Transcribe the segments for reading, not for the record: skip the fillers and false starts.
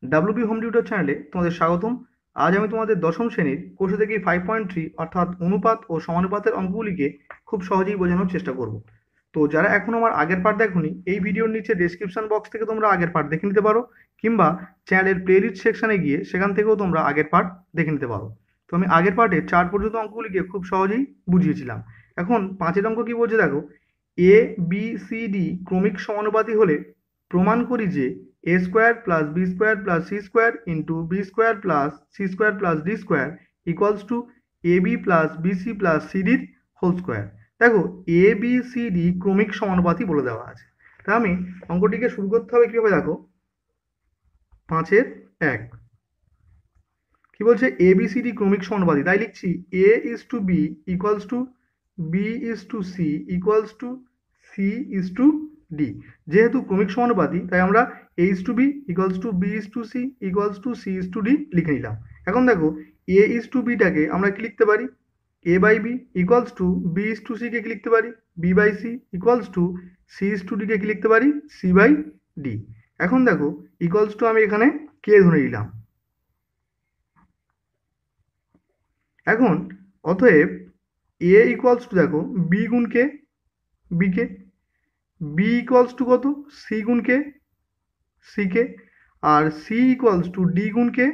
WB home tutor চ্যানেলে তোমাদের স্বাগতম। আজ আমি তোমাদের দশম শ্রেণীর কোষে থেকে 5.3 অর্থাৎ অনুপাত ও সমানুপাতের অঙ্কগুলিকে খুব সহজেই বোঝানোর চেষ্টা করব। তো যারা এখন আমার আগের পার্ট দেখোনি, এই ভিডিওর নিচে ডেসক্রিপশন বক্স থেকে তোমরা আগের পার্ট দেখে নিতে পারো, কিংবা চ্যানেলের প্লেলিস্ট সেকশনে গিয়ে সেখান থেকেও তোমরা আগের পার্ট দেখে নিতে পারো। তো আমি আগের পার্টে 4 পর্যন্ত অঙ্কগুলিকে খুব সহজেই বুঝিয়েছিলাম। এখন 5 অঙ্ক কি বলছে দেখো, এ বি সি ডি ক্রমিক সমানুপাতি হলে প্রমাণ করি যে A square plus B square plus C square into B square plus C square plus D square equals to A B plus BC plus সিডির হোল স্কোয়ার। দেখো, এ বি সি ডি ক্রমিক সমানুপাতি বলে দেওয়া আছে। তা আমি অঙ্কটিকে শুরু করতে হবে কীভাবে দেখো, 5-এর 1 কি বলছে, এ বি সি ডি ক্রমিক সমানুপাতি, তাই লিখছি A is to B equals to B is to C equals to C is to D. যেহেতু ক্রমিক সমানুপাতি তাই আমরা A is to B equals to B is to C equals to C is to D লিখে নিলাম। এখন দেখো, এ is two বিটাকে আমরা কি লিখতে পারি, এ by B equals to B is to সিকে কি লিখতে পারি, B by C equals to C is to ডিকে কি লিখতে পারি, সি বাই ডি। এখন দেখো, ইকুয়ালস টু আমি এখানে কে ধরে নিলাম। এখন অতএব এ ইকুয়ালস টু দেখো বি গুণ কে, বিকে, বি ইকুয়ালস টু কত, সি গুণ কে, সিকে, আর সি ইকুয়ালস টু ডি গুণ কে,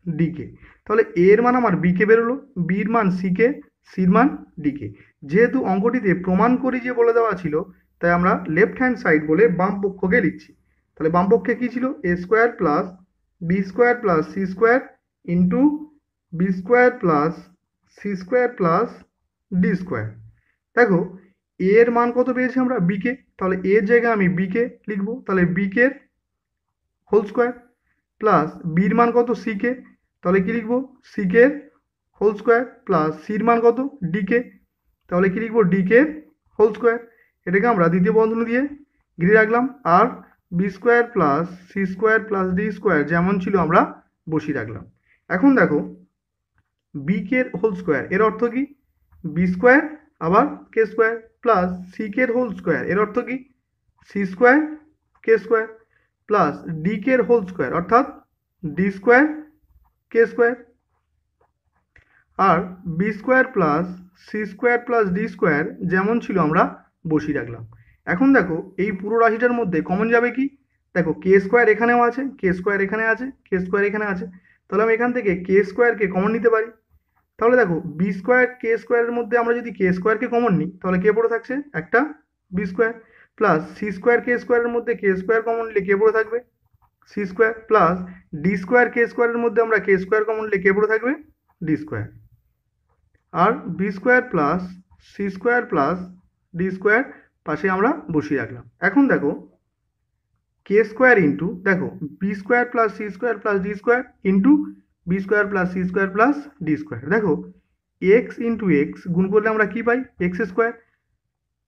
ডিকে। তাহলে এর মান আমার বিকে বেরোলো, বির মান সিকে, সির মান ডিকে। যেহেতু অঙ্কটিতে প্রমাণ করি যে বলে দেওয়া ছিল, তাই আমরা লেফট হ্যান্ড সাইড বলে বাম পক্ষকে লিখছি। তাহলে বাম পক্ষে কী ছিল, A square plus B square plus C square into B square plus C square plus D square. দেখো, এর মান কত পেয়েছি আমরা, বিকে, তাহলে এর জায়গায় আমি বিকে লিখবো, তাহলে বিকে হোল স্কোয়ার প্লাস বির মান কত, সিকে, তাহলে কি লিখবো, সিকে হোল স্কোয়ার প্লাস সির মান কত, ডিকে, তাহলে কি লিখবো, ডিকে হোল স্কোয়ার। এটাকে আমরা দ্বিতীয় বন্ধনী দিয়ে ঘিরে রাখলাম, আর B square plus C square plus D square যেমন ছিল আমরা বসিয়ে রাখলাম। এখন দেখো, বি কে হোল স্কোয়ার এর অর্থ কি, বি স্কোয়ার আবার k square plus c k whole square এর অর্থ কি, c square k square plus d k whole square অর্থাৎ ডি স্কোয়ার কে স্কোয়ার, আর B square plus C square plus D square যেমন ছিল আমরা বসিয়ে রাখলাম। এখন দেখো, এই পুরো রাশিটার মধ্যে কমন যাবে কি, দেখো কে স্কোয়ার এখানেও আছে, কে স্কোয়ার এখানে আছে, কে স্কোয়ার এখানে আছে, তাহলে আমি এখান থেকে কে স্কোয়ারকে কমন নিতে পারি। তাহলে দেখো, বি স্কোয়ার কে স্কোয়ারের মধ্যে আমরা যদি কে স্কোয়ারকে কমন নিই, তাহলে কে পড়ে থাকছে একটা b square, plus C square k স্কোয়ারের মধ্যে কে স্কোয়ার কমন নিলে কে পড়ে থাকবে, c square, plus D square k স্কোয়ারের মধ্যে আমরা কে স্কোয়ার কমন নিলে কে পড়ে থাকবে, ডি স্কোয়ার, আর B square plus C square plus D square পাশে আমরা বসিয়ে রাখলাম। এখন দেখো, কে স্কোয়ার ইন্টু দেখো b square plus C square plus D square into B square plus C square plus D square. দেখো, এক্স ইন্টু এক্স গুণ করলে আমরা কি পাই, এক্স স্কোয়ার,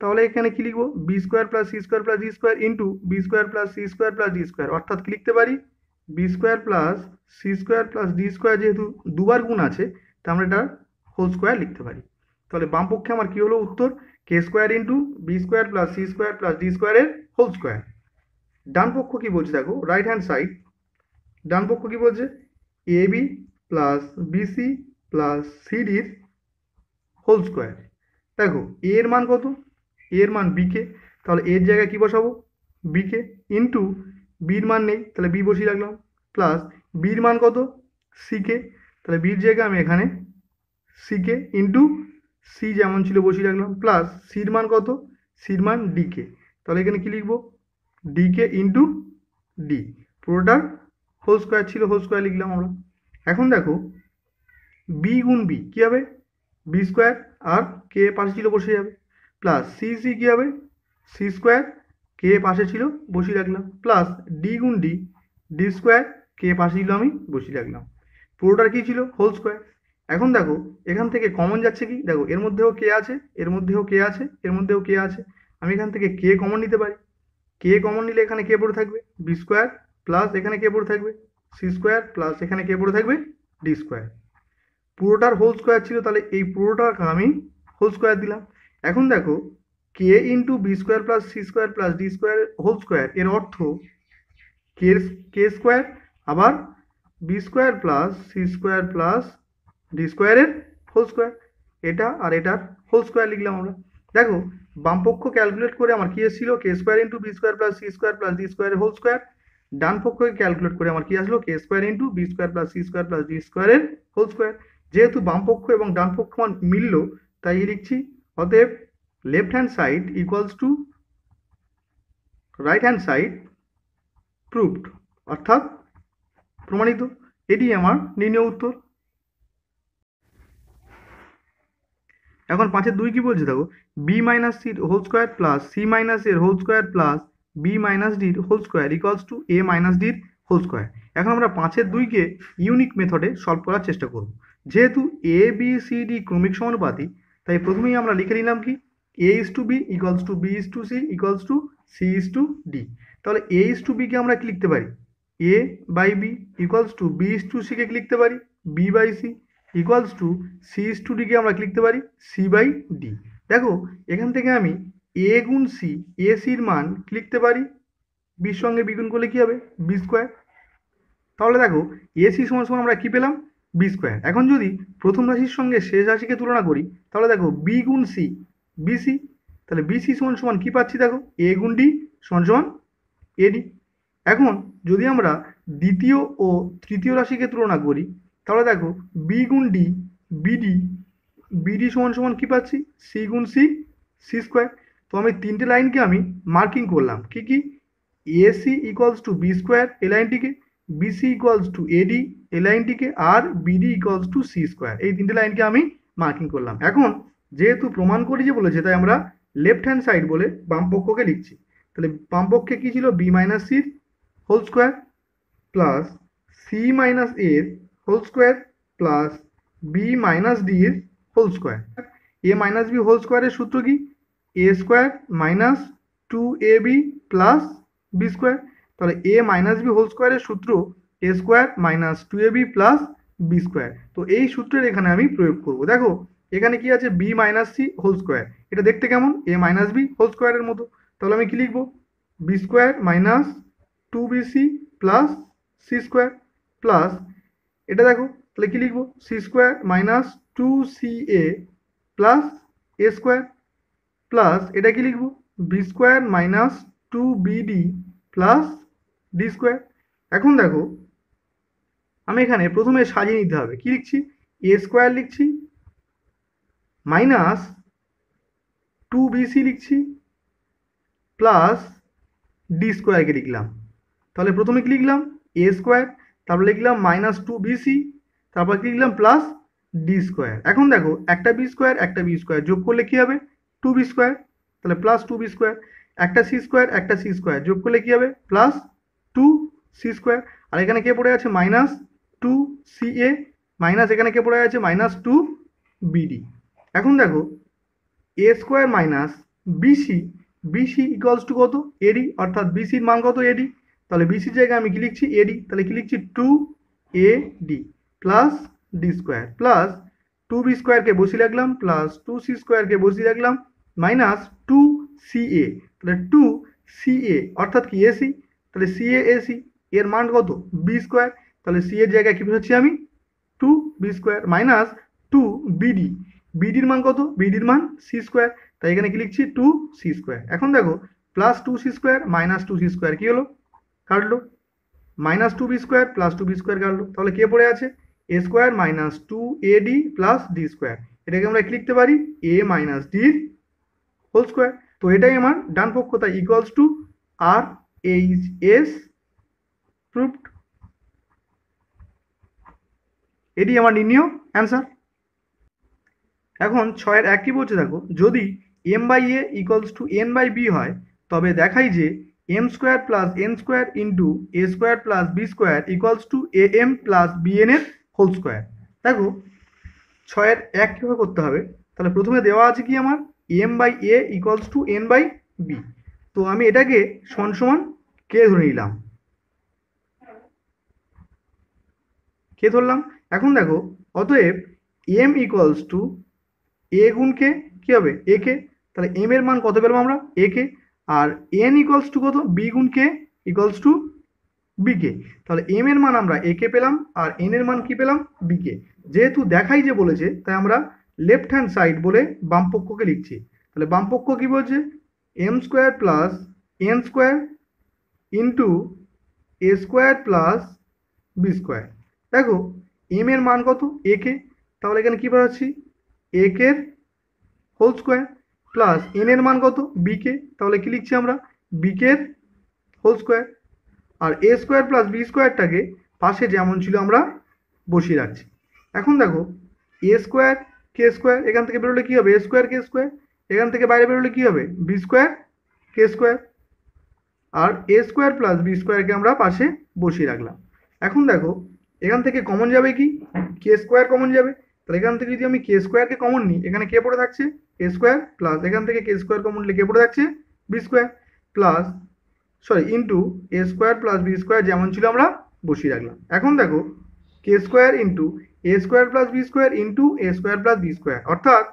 তাহলে এখানে কি লিখবো, B square plus C square plus D square into B square plus C square plus D square, অর্থাৎ কি লিখতে পারি, B square plus C square plus D square, যেহেতু দুবার গুণ আছে তা আমরা এটা হোল স্কোয়ার লিখতে পারি। তাহলে বাম পক্ষে আমার কি হলো উত্তর, k square into B square plus C square plus d স্কোয়ারের হোল স্কোয়ার। ডান পক্ষ কি বলছে দেখো, রাইট হ্যান্ড সাইড, ডান পক্ষ কি বলছে, a B plus BC plus সিডির হোল স্কোয়ার। দেখো, এর মান কত, এর মান বিকে, তাহলে এর জায়গায় কি বসাবো, বিকে ইন্টু বির মান নেই তাহলে বি বসিয়ে রাখলাম, প্লাস বির মান কত, সিকে, তাহলে বির জায়গায় আমি এখানে সিকে ইন্টু সি যেমন ছিল বসিয়ে রাখলাম, প্লাস সির মান কত, সির মান ডিকে, তাহলে এখানে কি লিখবো, ডিকে ইন্টু ডি, পুরোটার হোল স্কোয়ার ছিল, হোল স্কোয়ার লিখলাম আমরা। এখন দেখো, বি গুণ বি কী হবে, বি স্কোয়ার, আর কে পাশে ছিল বসে যাবে, প্লাস সি সি কী হবে, সি স্কোয়ার, কে পাশে ছিল বসিয়ে রাখলাম, প্লাস ডি গুণ ডি, ডি স্কোয়ার, কে পাশে ছিল আমি বসিয়ে রাখলাম, পুরোটার কী ছিল, হোল স্কোয়ার। এখন দেখো, এখান থেকে কমন যাচ্ছে কি, দেখো এর মধ্যেও কে আছে, এর মধ্যেও কে আছে, এর মধ্যেও কে আছে, আমি এখান থেকে কে কমন নিতে পারি, কে কমন নিলে এখানে কে পড়ে থাকবে, বি স্কোয়ার, প্লাস এখানে কে পড়ে থাকবে, সি স্কোয়ার, প্লাস এখানে কে পড়ে থাকবে, ডি স্কোয়ার, পুরোটার হোল স্কোয়ার ছিল, তাহলে এই পুরোটার আমি হোল স্কোয়ার দিলাম। এখন দেখো, কে into B square plus C square plus D square whole square এর অর্থ কে কে স্কোয়ার আবার b square plus C square plus d স্কোয়ারের হোল স্কোয়ার, এটা আর এটার হোল স্কোয়ার লিখলাম আমরা। দেখো বাম পক্ষ ক্যালকুলেট করে আমার কি এসেছিল, k square into B square plus C square plus d স্কোয়ারের হোল স্কোয়ার। ডান পক্ষকে ক্যালকুলেট করে আমার কি আসলো, k square into B square plus C square plus d স্কোয়ারের হোল স্কোয়ার। যেহেতু বাম পক্ষ এবং ডান পক্ষ মান মিলল, তাই লিখছি অতএব left hand side equals to right hand side proved, অর্থাৎ প্রমাণিত। এটি আমার নির্ণয় উত্তর। এখন 5-2 কি বলছে দেখো, বি মাইনাস সির whole square plus C minus এর whole square plus B minus ডির whole square equals to a minus ডির হোল স্কোয়ার। এখন আমরা 5-2কে ইউনিক মেথডে সলভ করার চেষ্টা করব। যেহেতু এ বি সি ডি ক্রমিক সমানুপাতি, তাই প্রথমেই আমরা লিখে নিলাম কি, a is to B equals to b is to C equals to c is to d. তাহলে এ ইস টু বিকে আমরা কি লিখতে পারি, এ by B equals to b is to সিকে কি লিখতে পারি, B by C equals to c is to ডিকে আমরা কি লিখতে পারি, সি বাই ডি। দেখো এখান থেকে আমি এ গুণ সি, এ সির মান কি লিখতে পারি, বির সঙ্গে বিগুণ করলে কি হবে, বি স্কোয়ার। তাহলে দেখো এ সি সমান সমান আমরা কি পেলাম, বি স্কোয়ার। এখন যদি প্রথম রাশির সঙ্গে শেষ রাশিকে তুলনা করি, তাহলে দেখো বি গুণ সি বিসি, তাহলে বিসি সমান সমান কি পাচ্ছি, দেখো এ গুণ ডি সমান সমান এডি। এখন যদি আমরা দ্বিতীয় ও তৃতীয় রাশিকে তুলনা করি, তাহলে দেখো বি গুণ ডি বিডি, বিডি সমান সমান কি পাচ্ছি, সি গুণ সি সি স্কোয়ার। তো আমি তিনটে লাইনকে আমি মার্কিং করলাম, কি কি, a c equals to b square এই লাইনটিকে, বিসি ইকুয়ালস টু এডি এই লাইনটিকে, আর b d equals to c square, এই তিনটে লাইনকে আমি মার্কিং করলাম। এখন যেহেতু প্রমাণ করি যে বলেছে, তাই আমরা লেফট হ্যান্ড সাইড বলে বাম পক্ষকে লিখছি। তাহলে বাম পক্ষে কি ছিল, বি মাইনাস সির whole square plus C minus এর whole square plus B minus d এর whole square. A minus b whole স্কোয়ারের সূত্র কি, a square minus two A B plus B square. তাহলে এ মাইনাস বি হোল স্কোয়ারের সূত্র a square minus two A B plus B square. তো এই সূত্রের এখানে আমি প্রয়োগ করব। দেখো এখানে কি আছে, B minus C whole square, এটা দেখতে কেমন, এ মাইনাস বি হোল স্কোয়ারের মতো। তাহলে আমি কি লিখবো, B square minus two b c plus C square plus, এটা দেখো তাহলে কি লিখবো, c square minus two c a plus a square plus, এটা কি লিখবো, B square minus two b d plus D square. এখন দেখো আমি এখানে প্রথমে সাজিয়ে নিতে হবে, কি লিখছি, এ স্কোয়ার লিখছি মাইনাস টু বিসি লিখছি প্লাস ডি স্কোয়ারকে লিখলাম। তাহলে প্রথমে কি লিখলাম, এ স্কোয়ার, তারপর লিখলাম মাইনাস টু বিসি, তারপর কি লিখলাম প্লাস ডি স্কোয়ার। এখন দেখো একটা বি স্কোয়ার যোগ করলে কি হবে, টু বি স্কোয়ার, তাহলে প্লাস টু বি স্কোয়ার। একটা সি স্কোয়ার যোগ করলে কি হবে, প্লাস টু সি স্কোয়ার। আর এখানে কে পড়ে আছে, minus two c a, minus এখানে কে পড়ে আছে, মাইনাস টু বিডি। এখন দেখো a square minus b c, b c equals to কত, এডি, অর্থাৎ বিসির মান কত, এডি। তাহলে বিসির জায়গায় আমি কি লিখছি, এডি, তাহলে কি লিখছি, two a d plus D square plus two b স্কোয়ারকে বসিয়ে রাখলাম প্লাস টু সি স্কোয়ারকে বসিয়ে রাখলাম মাইনাস টু সি এ, তাহলে টু সি এ অর্থাৎ কি এসি, তাহলে সি এ এসি এর মান কত, বি স্কোয়ার, তাহলে সি এর জায়গায় কি বসাচ্ছি আমি, two b square minus two b d, বিডির মান কত, বিডির মান সি স্কোয়ার, তাই এখানে কি লিখছি, টু সি স্কোয়ার। এখন দেখো plus two c square minus two c square কি হলো, কাটলো, minus two b square plus two b square কাটলো। তাহলে কে পড়ে আছে, a square minus two a d plus D square, এটাকে আমরা কি লিখতে পারি, এ মাইনাস ডির হোল স্কোয়ার। তো এটাই আমার ডান পক্ষ, তাই equals to R H S proved. এটি আমার নির্ণয় অ্যান্সার। এখন 6-1 কি বলছে দেখো, যদি M by A equals to N by B হয়, তবে দেখাই যে M square plus N square into A square plus B square equals to A M plus B N এর হোল স্কোয়ার। দেখো 6-1 কীভাবে করতে হবে, তাহলে প্রথমে দেওয়া আছে কি আমার, M by A equals to N by B. তো আমি এটাকে সমান সমান কে ধরে নিলাম, কে ধরলাম। এখন দেখো অতএব এম ইকুয়ালস টু এ গুণ কে কি হবে, এ কে, তাহলে এম এর মান কত পেলাম আমরা, এ কে, আর এন ইকুয়ালস টু কত, বি গুণ কে ইকুয়ালস টু বিকে। তাহলে এম এর মান আমরা এ কে পেলাম আর এন এর মান কি পেলাম বিকে। যেহেতু দেখাই যে বলেছে তাই আমরা লেফট হ্যান্ড সাইড বলে বাম পক্ষকে লিখছি। তাহলে বাম পক্ষ কি বলছে, m square plus N square into এ স্কোয়ার প্লাস বি স্কোয়ার। দেখো এম এর মান কত এ কে, তাহলে এখানে কি পাচ্ছি a k whole square plus n এর মান কত বি কে, তাহলে কি লিখছি আমরা বি কে হোল স্কোয়ার। আর এ স্কোয়ার প্লাস বি স্কোয়ারটাকে পাশে যেমন ছিল আমরা বসিয়ে রাখছি। এখন দেখো এ স্কোয়ার কে স্কোয়ার এখান থেকে বেরোলে কি হবে, এ স্কোয়ার কে স্কোয়ার, এখান থেকে বাইরে বেরোলে কি হবে বি স্কোয়ার কে স্কোয়ার। আর এ স্কোয়ার প্লাস বি স্কোয়ারকে আমরা পাশে বসিয়ে রাখলাম। এখন দেখো এখান থেকে কমন যাবে কি কে স্কোয়ার কমন যাবে। তাহলে এখান থেকে যদি আমি কে স্কোয়ারকে কমন নিই, এখানে কে পড়ে থাকছে এ স্কোয়ার প্লাস এখান থেকে কে স্কোয়ার কমন নিলে কে পড়ে থাকছে বি স্কোয়ার প্লাস ইন্টু এ স্কোয়ার প্লাস বি স্কোয়ার যেমন ছিল আমরা বসিয়ে রাখলাম। এখন দেখো কে স্কোয়ার ইন্টু এ square plus B square into এ স্কোয়ার প্লাস বি স্কোয়ার, অর্থাৎ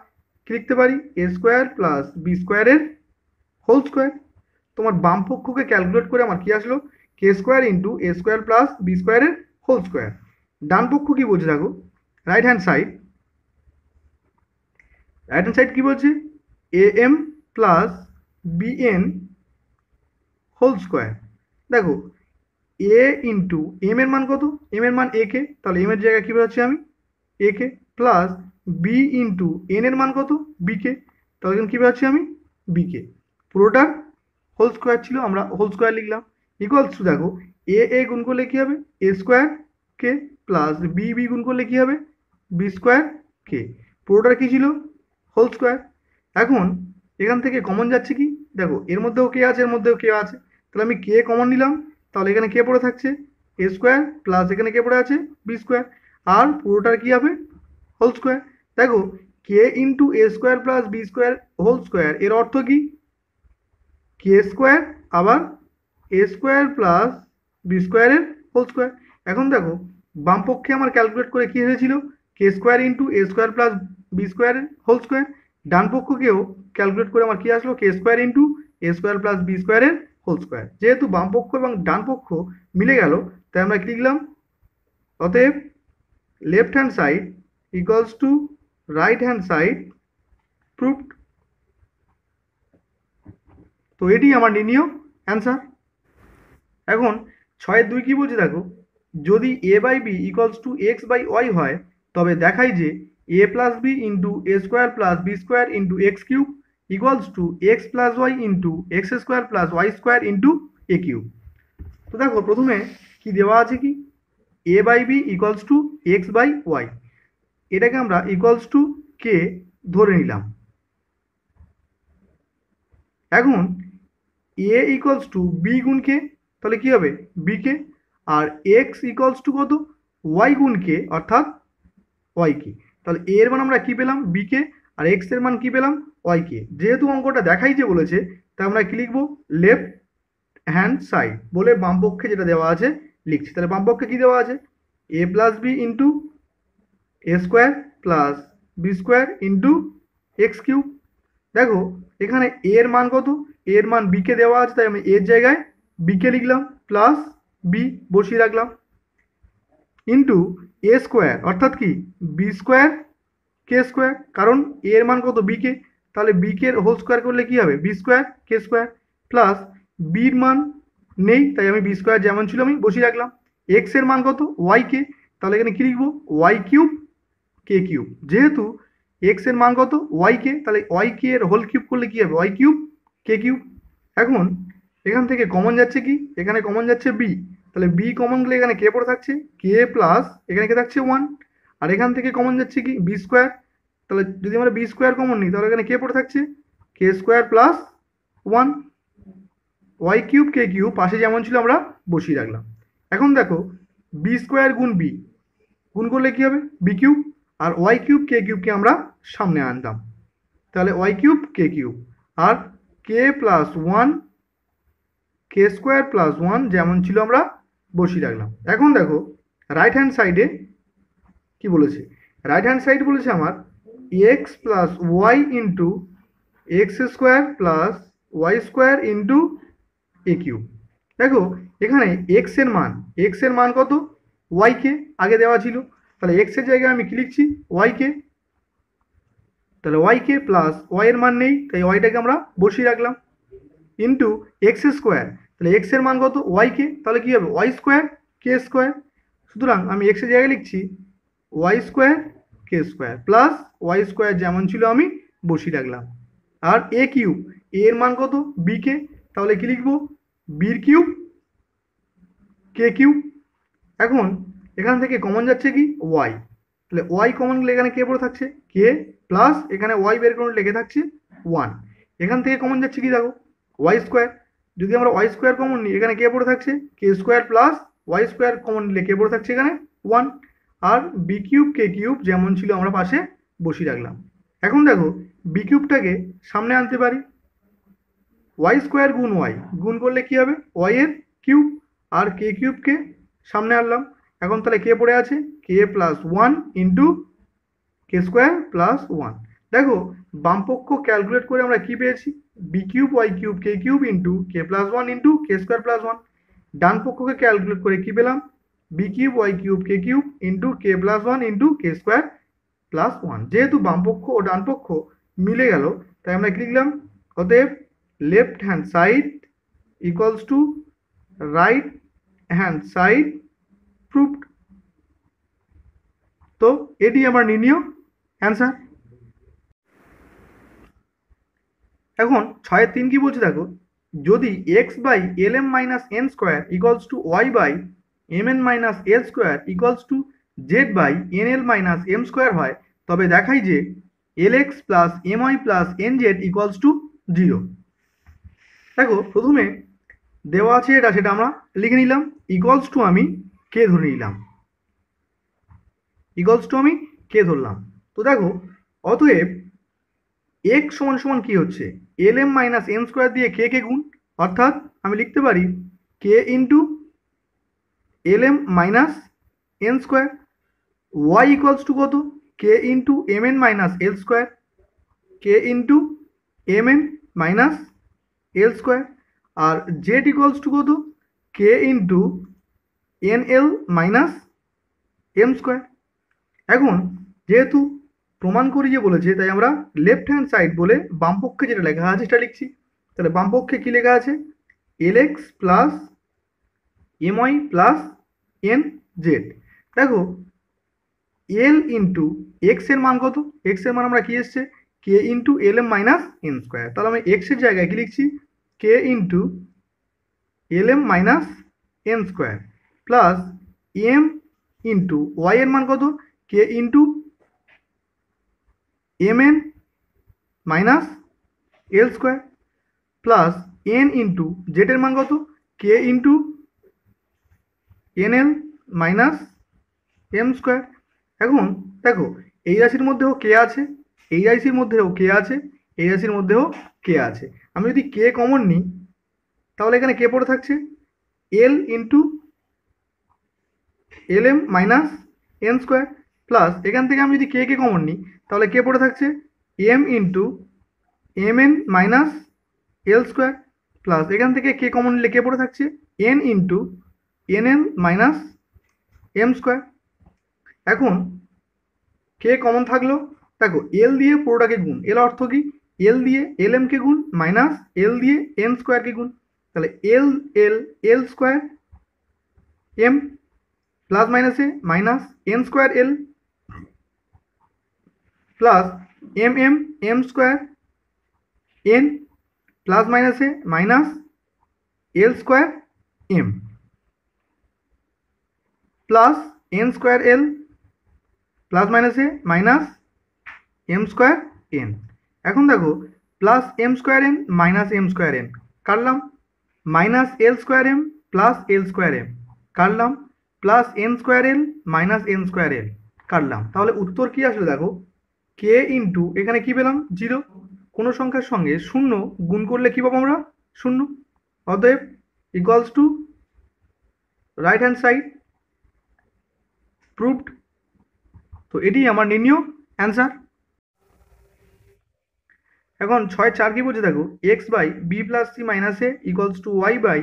কি লিখতে পারি এ স্কোয়ার প্লাস বি স্কোয়ারের হোল স্কোয়ার। তোমার বাম পক্ষকে ক্যালকুলেট করে আমার কি আসলো কে স্কোয়ার ইন্টু এ স্কোয়ার প্লাস বি স্কোয়ারের হোল স্কোয়ার। ডান পক্ষ কি বলছে দেখো right hand side, right hand side কি বলছে A M plus B N whole square. দেখো এ ইন্টু এম এর মান কত, এম এর মান এ কে, তাহলে এম এর জায়গায় কি বসাচ্ছি আমি এ k plus b into N এর মান কত বি কে, তাহলে এখানে কি বসাচ্ছি আমি বি কে। পুরোটা হোল স্কোয়ার ছিল আমরা হোল স্কোয়ার লিখলাম ইকুয়ালস টু দেখো এ গুণ করলে কি হবে এ স্কোয়ার কে প্লাস বি গুণ করলে কি হবে বি স্কোয়ার কে, পুরোটার কি ছিল হোল স্কোয়ার। এখন এখান থেকে কমন যাচ্ছে কি দেখো এর মধ্যেও কে আছে এর মধ্যেও কে আছে, তাহলে আমি কে কমন নিলাম, তাহলে এখানে কে পড়ে থাকছে এ স্কোয়ার প্লাস এখানে কে পড়ে আছে বি স্কোয়ার আর পুরোটার কি হবে হোল স্কোয়ার। দেখো কে ইন্টু এ square plus B square whole square এর অর্থ কি কে স্কোয়ার আবার এ স্কোয়ার প্লাস বি স্কোয়ারের হোল স্কোয়ার। এখন দেখো বাম পক্ষে আমার ক্যালকুলেট করে কি এসেছিল কে স্কোয়ার ইন্টু এ স্কোয়ার প্লাস বি স্কোয়ারের হোল স্কোয়ার, ডান পক্ষকেও ক্যালকুলেট করে আমার কি আসলো কে স্কোয়ার ইন্টু এ স্কোয়ার প্লাস বি স্কোয়ারের হোল স্কোয়ার। যেহেতু বাম পক্ষ এবং ডান পক্ষ মিলে গেল তাই আমরা কি লিখলাম, অতএব left hand side equals to right hand side proved. তো এটি আমার নির্ণীয় অ্যান্সার। এখন 6-2 কি বলছে দেখো যদি a by B equals to x by y হয় তবে দেখাই যে a plus b into A square plus B square into x cube equals to x plus y into x square plus y square into a cube. তো দেখো প্রথমে কি দেওয়া আছে কি a by B equals to x by y, এটাকে আমরা equals to কে ধরে নিলাম। এখন এ ইকুয়ালস টু বি গুণ কে, তাহলে কি হবে বি কে, আর এক্স ইকুয়ালস টু কত ওয়াই গুণ কে অর্থাৎ ওয়াই কে, তাহলে এ এর মান আমরা কি পেলাম বি কে আর এক্স এর মান কি পেলাম ওয়াই কে। যেহেতু অঙ্কটা দেখাই যে বলেছে তাই আমরা কি লিখবো লেফট হ্যান্ড সাইড বলে বাম পক্ষে যেটা দেওয়া আছে লিখছি। তাহলে বাম পক্ষে কি দেওয়া আছে a plus b into A square plus B square into x cube. দেখো এখানে এর মান কত এর মান বি কে দেওয়া আছে তাই আমি এর জায়গায় বি কে লিখলাম প্লাস বি বসিয়ে রাখলাম ইন্টু এ স্কোয়ার অর্থাৎ কি বি স্কোয়ার কে স্কোয়ার, কারণ এর মান কত বি কে, তাহলে বি কে হোল স্কোয়ার করলে কি হবে B square k square plus বির মান নেই তাই আমি বি স্কোয়ার যেমন ছিল আমি বসিয়ে রাখলাম। এক্স এর মান কত ওয়াই কে, তাহলে এখানে কি লিখবো ওয়াই কিউব কে কিউব। যেহেতু এক্স এর মান কত ওয়াই কে তাহলে ওয়াই কে এর হোল কিউব করলে কি হবে ওয়াই কিউব কে কিউব। এখন এখান থেকে কমন যাচ্ছে কি এখানে কমন যাচ্ছে বি, তাহলে বি কমন গেলে এখানে কে পড়ে থাকছে কে প্লাস এখানে কে থাকছে ওয়ান, আর এখান থেকে কমন যাচ্ছে কি বি স্কোয়ার, তাহলে যদি আমরা বি স্কোয়ার কমন নিই তাহলে এখানে কে পড়ে থাকছে k square plus one, y cube k cube পাশে যেমন ছিল আমরা বসিয়ে রাখলাম। এখন দেখো বি স্কোয়ার গুণ বি গুণ করলে কি হবে বি কিউব, আর ওয়াই কিউব কে কিউবকে আমরা সামনে আনতাম তাহলে ওয়াই কিউব কে কিউব আর কে প্লাস ওয়ান কে স্কোয়ার প্লাস ওয়ান যেমন ছিল আমরা বসিয়ে রাখলাম। এখন দেখো রাইট হ্যান্ড সাইডে কি বলেছে, রাইট হ্যান্ড সাইড বলেছে আমার x plus y into x square plus y square into a cube. দেখো এখানে এক্স এর মান কত, ওয়াই কে আগে দেওয়া ছিল, তাহলে এক্স এর জায়গায় আমি কি লিখছি, ওয়াই কে, তাহলে ওয়াই কে প্লাস ওয়াই এর মান নেই তাই ওয়াইটাকে আমরা বসিয়ে রাখলাম, ইন্টু এক্স স্কোয়ার, তাহলে এক্স এর মান কত, ওয়াই কে, তাহলে কি হবে ওয়াই স্কোয়ার কে স্কোয়ার, সুতরাং আমি এক্স এর জায়গায় লিখছি Y square k square plus y square যেমন ছিল আমি বসিয়ে রাখলাম, আর এ কিউব, এ এর মান কত, বি কে, তাহলে কি লিখবো বির কিউব কে কিউব। এখন এখান থেকে কমন যাচ্ছে কি ওয়াই, তাহলে ওয়াই কমন গেলে এখানে কে পড়ে থাকছে কে, প্লাস এখানে ওয়াই বের করে লেগে থাকছে ওয়ান, এখান থেকে কমন যাচ্ছে কি দেখো ওয়াই স্কোয়ার, যদি আমরা ওয়াই স্কোয়ার কমন নিই এখানে কে পড়ে থাকছে k square plus y square common নিলে কে পড়ে থাকছে এখানে ওয়ান, আর বি কিউব কে কিউব যেমন ছিল আমরা পাশে বসিয়ে রাখলাম। এখন দেখো বি কিউবটাকে সামনে আনতে পারি, ওয়াই স্কোয়ার গুণ ওয়াই গুণ করলে কি হবে ওয়াই এর কিউব, আর কে কিউবকে সামনে আনলাম, এখন তাহলে কে পড়ে আছে k plus one into k square plus one. দেখো বামপক্ষ ক্যালকুলেট করে আমরা কি পেয়েছি, B cube Y cube k cube into k plus one into k square plus one, ডান পক্ষকে ক্যালকুলেট করে কি পেলাম, B cube Y cube k cube into k plus one into k square plus one. যেহেতু বামপক্ষ ও ডান পক্ষ মিলে গেল তাই আমরা কি লিখলাম, অতএব left hand side equals to right hand side proved. তো এটি আমার নির্ণীয় অ্যান্সার। এখন 6-3 কি বলছে দেখো, যদি x by l m minus N square equals to Y by m n minus L square equals to Z by n l minus M square হয়, তবে দেখাই যে l x plus m y plus n z equals to 0। দেখো প্রথমে দেওয়া আছে এটা, সেটা আমরা লিখে নিলাম, ইকুয়ালস টু আমি কে ধরে নিলাম, ইকুয়ালস টু আমি কে ধরলাম। তো দেখো অতএব এক্স সমান সমান কি হচ্ছে l m minus N square দিয়ে কে কে গুণ, অর্থাৎ আমি লিখতে পারি কে into l m minus N square, y equals to কত কে ইন্টু এম এন মাইনাস এল square, k into m n minus এল স্কোয়ার, আর জেড ইকুয়ালস টু কত কে into n l minus M square. এখন যেহেতু প্রমাণ করি যে বলেছে তাই আমরা লেফট হ্যান্ড সাইড বলে বামপক্ষে যেটা লেখা আছে সেটা লিখছি, তাহলে বামপক্ষে কি লেখা আছে l x plus m y plus n z. দেখো এল ইন্টু এক্স এর মান কত, এক্স এর মান আমরা কি এসছে k into l m minus N square, তাহলে আমি এক্স এর জায়গায় কি লিখছি কে into l m minus N square plus m into Y এর মান কত কে ইন্টু এম এন মাইনাস এল square plus n into z এর মান কত কে into n l minus M square. এখন দেখো এই রাশির মধ্যেও কে আছে, এই রাশির মধ্যেও কে আছে, এই রাশির মধ্যেও কে আছে, আমি যদি কে কমন নিই তাহলে এখানে কে পড়ে থাকছে l into l m minus N square plus এখান থেকে আমি যদি কে কমন নিই তাহলে কে পড়ে থাকছে m into m n minus এল স্কোয়ার প্লাস এখান থেকে কে কমন নিলে কে পড়ে থাকছে n into n n minus M square. এখন কে কমন থাকলো, দেখো এল দিয়ে পুরোটাকে গুণ, এল অর্থ কি এল দিয়ে এল এম কে গুণ মাইনাস এল দিয়ে এন স্কোয়ারকে গুণ, তাহলে L L L square M plus মাইনাসে minus N square L plus M M M square N plus মাইনাসে মাইনাস এল square M plus N square L plus মাইনাসে minus M square N. এখন দেখো plus M square N minus M square N কাটলাম, minus এল square M plus L square M কাটলাম, plus N square L minus N square L কাটলাম, তাহলে উত্তর কি আসলে দেখো কে ইন্টু এখানে কি পেলাম 0, কোনো সংখ্যার সঙ্গে 0 গুণ করলে কি পাবো আমরা 0, অতএব equals to right hand side proved. তো এটি আমার নির্ণীয় অ্যান্সার। এখন 6-4 কি বলছে দেখো X by B plus C minus A equals to Y by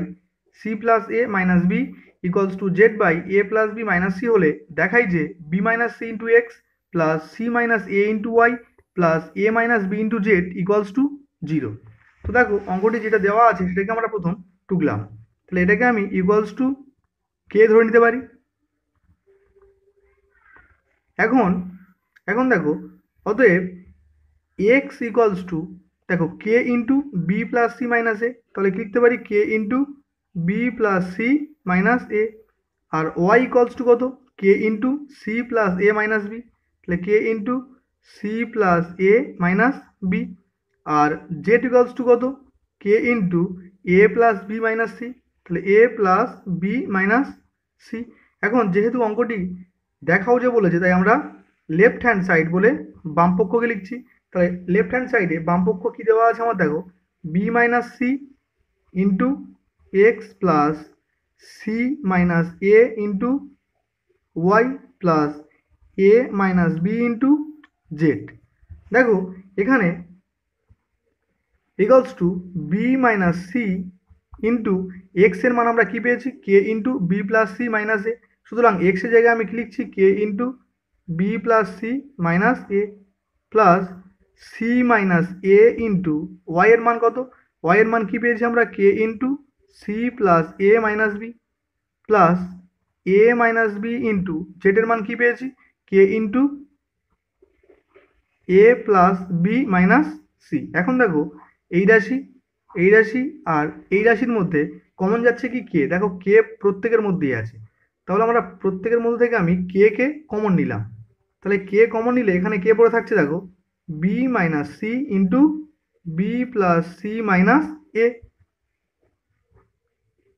C plus A minus B equals to Z by A plus B minus C হলে দেখাই যে B minus C into X plus C minus A into Y plus A minus B into Z equals to 0। তো দেখো অঙ্কটি যেটা দেওয়া আছে সেটাকে আমরা প্রথম টুকলাম, তাহলে এটাকে আমি ইকুয়ালস টু কে ধরে নিতে পারি। এখন এখন দেখো অতএব এক্স ইকুয়ালস টু দেখো কে into B plus C minus A, তাহলে কি লিখতে পারি কে into B plus C minus A, আর ওয়াই ইকুয়ালস টু কত কে into C plus A minus B, তাহলে K into C plus A minus B, আর Z equals to কত কে into A plus B minus C, তাহলে A plus B minus C. এখন যেহেতু অঙ্কটি দেখাও যে বলেছে তাই আমরা লেফট হ্যান্ড সাইড বলে বাম পক্ষকে লিখছি। তাহলে লেফট হ্যান্ড সাইডে বাম পক্ষ কী দেওয়া আছে আমার দেখো B minus C into X plus C minus A into Y plus A minus B into Z. দেখো এখানে equals to B minus C into X এর মান আমরা কী পেয়েছি K into B plus C minus A, সুতরাং X এর জায়গায় আমি কি লিখছি কে into B plus C minus A plus C minus A into Y এর মান কত ওয়াই এর মান কী পেয়েছি আমরা কে into C plus A minus B plus A minus B into z এর মান কী পেয়েছি K into A plus B minus C. এখন দেখো এই রাশি আর এই রাশির মধ্যে কমন যাচ্ছে কি কে, দেখো কে প্রত্যেকের মধ্যেই আছে, তাহলে আমরা প্রত্যেকের মধ্যে থেকে আমি কে কমন নিলাম, তাহলে কে কমন নিলে এখানে কে পড়ে থাকছে দেখো B minus C into B plus C minus A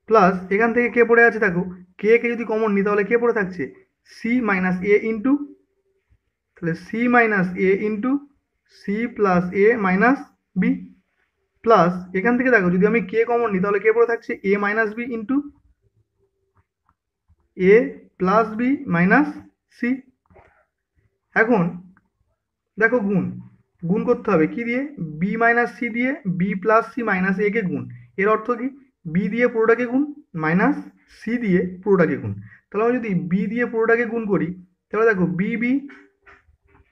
plus এখান থেকে কে পড়ে আছে দেখো কে যদি কমন নিই তাহলে কে পড়ে থাকছে সি মাইনাস এ ইন্টু, তাহলে C minus A into C plus A minus B plus এখান থেকে দেখো যদি আমি কে কমন নিই তাহলে কে পড়ে থাকছে এ minus B into A plus B minus C. এখন দেখো গুণ করতে হবে কি দিয়ে বি মাইনাস সি দিয়ে বি প্লাস সি মাইনাস এ কে গুণ, এর অর্থ কি বি দিয়ে পুরোটাকে গুণ মাইনাস সি দিয়ে পুরোটাকে গুণ, তাহলে আমি যদি বি দিয়ে পুরোটাকে গুণ করি তাহলে দেখো B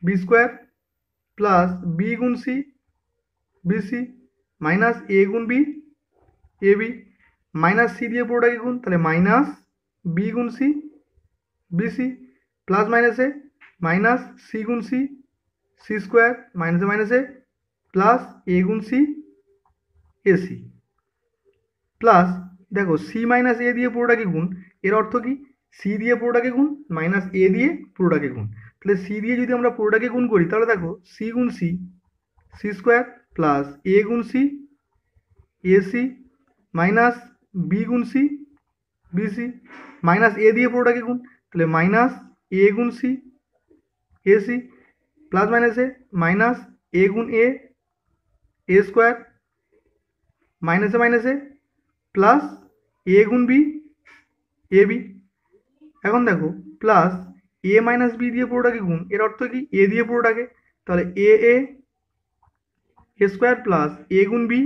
B square plus B গুণ সি বিসি মাইনাস এ গুণ B A B minus C দিয়ে পুরোটাকে গুণ, তাহলে মাইনাস বি গুণ সি বিসি প্লাস মাইনাসে মাইনাস সি গুণ সি সি স্কোয়ার মাইনাসে মাইনাসে প্লাস এ গুণ সি এসি প্লাস দেখো সি মাইনাস এ দিয়ে পুরোটাকে গুণ, এর অর্থ কি সি দিয়ে পুরোটাকে গুণ মাইনাস এ দিয়ে পুরোটাকে গুণ, তাহলে সি দিয়ে যদি আমরা পুরোটাকে গুণ করি তাহলে দেখো সি গুণ C C square plus A গুণ সি এসি মাইনাস বি গুণ সি বিসি মাইনাস এ দিয়ে পুরোটাকে গুণ, তাহলে মাইনাস এ গুণ সি এসি প্লাস মাইনাসে মাইনাস এ গুণ এ স্কোয়ার মাইনাসে মাইনাসে প্লাস এ গুণ বি এ বি। এখন দেখো প্লাস এ মাইনাস বি দিয়ে পুরোটাকে গুণ, এর অর্থ কি এ দিয়ে পুরোটাকে, তাহলে এ স্কোয়ার প্লাস এ গুণ B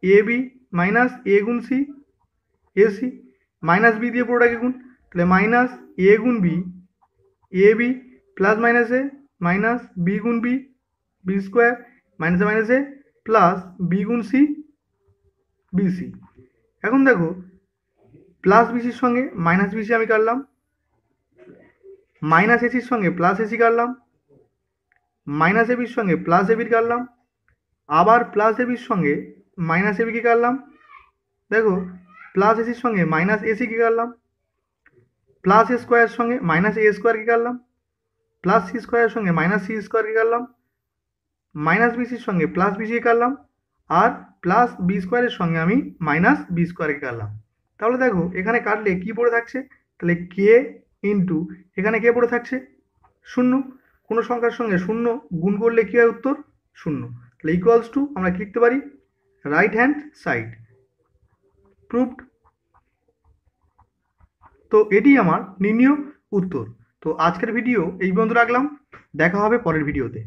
A B minus A গুণ সি এসি মাইনাস বি দিয়ে পুরোটাকে গুণ, তাহলে মাইনাস এ গুণ বি এ বি প্লাস মাইনাসে মাইনাস বি গুণ বি বি স্কোয়ার মাইনাসে মাইনাসে প্লাস বি গুণ সি বিসি। এখন দেখো প্লাস বিসির সঙ্গে মাইনাস বিসি আমি কাটলাম, মাইনাস এসির সঙ্গে প্লাস এসি কাটলাম, মাইনাস এবির সঙ্গে প্লাস এবির কাটলাম, আবার প্লাস এবির সঙ্গে মাইনাস এবিকে কাটলাম, দেখো প্লাস এসির সঙ্গে মাইনাস এসিকে কাটলাম, প্লাস এ স্কোয়ারের সঙ্গে মাইনাস এ স্কোয়ারকে কাটলাম, প্লাস সি স্কোয়ারের সঙ্গে মাইনাস সি স্কোয়ারকে কাটলাম, মাইনাস বিসির সঙ্গে প্লাস বিসিকে কাটলাম, আর প্লাস বি স্কোয়ারের সঙ্গে আমি মাইনাস বি স্কোয়ারকে কাটলাম। তাহলে দেখো এখানে কাটলে কি পড়ে থাকছে, তাহলে কে ইন্টু এখানে কে পড়ে থাকছে শূন্য, কোনো সংখ্যার সঙ্গে শূন্য গুণ করলে কী হয় উত্তর শূন্য, তাহলে ইকুয়ালস টু আমরা কি লিখতে পারি রাইট হ্যান্ড সাইড প্রুভড। তো এটি আমার নির্ণীয় উত্তর। তো আজকের ভিডিও এই পর্যন্ত রাখলাম, দেখা হবে পরের ভিডিওতে।